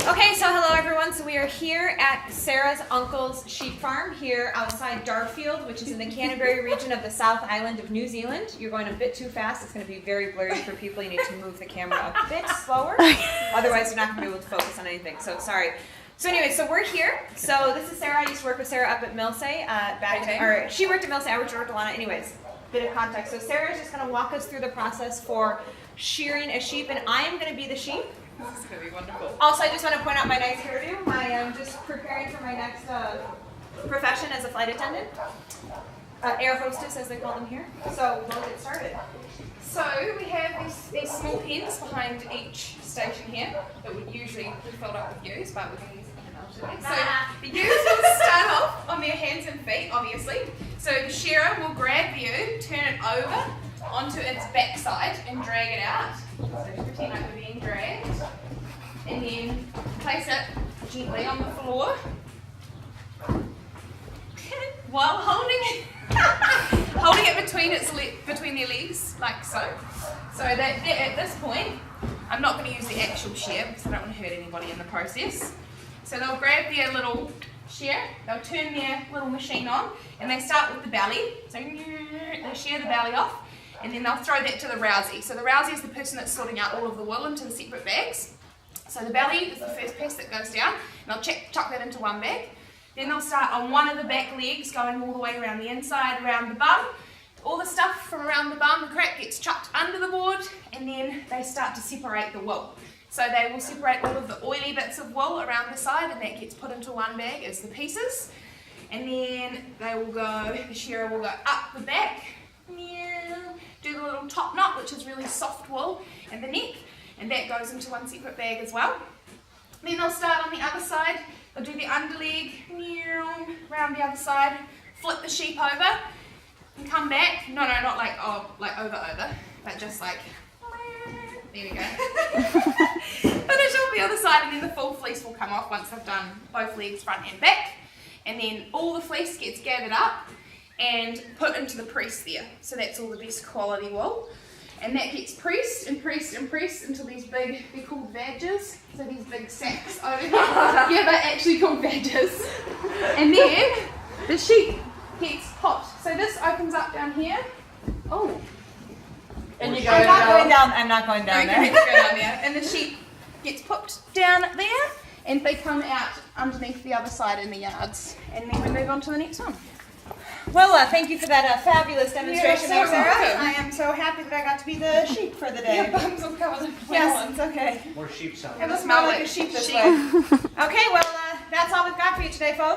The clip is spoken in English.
Okay, so hello everyone. So we are here at Sarah's uncle's sheep farm here outside Darfield, which is in the Canterbury region of the South Island of New Zealand. You're going a bit too fast. It's going to be very blurry for people. You need to move the camera a bit slower. Otherwise, you're not going to be able to focus on anything. So sorry. So anyway, so we're here. So this is Sarah. I used to work with Sarah up at Milsay. Or she worked at Milsay. I worked at Ortolana. Anyways, bit of context. So Sarah is just going to walk us through the process for shearing a sheep, and I am going to be the sheep. This is going to be wonderful. Also, I just want to point out my nice hairdo. I'm just preparing for my next profession as a flight attendant. Air hostess, as they call them here. So we'll get started. So we have these small pens behind each station here that would usually be filled up with ewes, but we're going to use it in. So the ewes will start off on their hands and feet, obviously. So the shearer will grab the ewe, turn it over onto its backside and drag it out. So just pretend like we're being dragged. And then place it gently on the floor while holding it between their legs, like so. So that at this point, I'm not going to use the actual shear because I don't want to hurt anybody in the process. So they'll grab their little shear, they'll turn their little machine on, and they start with the belly. So they shear the belly off, and then they'll throw that to the rousey. So the rousey is the person that's sorting out all of the wool into the separate bags. So the belly is the first piece that goes down, and they'll chuck that into one bag. Then they'll start on one of the back legs, going all the way around the inside, around the bum. All the stuff from around the bum, the crack, gets chucked under the board, and then they start to separate the wool. So they will separate all of the oily bits of wool around the side, and that gets put into one bag as the pieces. And then they will go, the shearer will go up the back, do the little top knot, which is really soft wool, and the neck, and that goes into one separate bag as well. Then they'll start on the other side, they'll do the underleg, round the other side, flip the sheep over, and come back. No, not like, over, but just like, there we go. Finish off the other side, and then the full fleece will come off once they've done both legs, front and back. And then all the fleece gets gathered up and put into the press there. So that's all the best quality wool. And that gets pressed and pressed and pressed into these big, they're called badges. So these big sacks over here. Yeah, they're actually called badges. And then the sheep gets hot. So this opens up down here. Oh. And you go, I'm not going down there. Go down there. And the sheep gets put down there, and they come out underneath the other side in the yards. And then we move on to the next one. Well, thank you for that fabulous demonstration there, so Sarah. welcome. I am so happy that I got to be the sheep for the day. Your bums will cover the Yes, it's okay. More sheep sound. It will smell like a sheep this way. Okay, well, that's all we've got for you today, folks.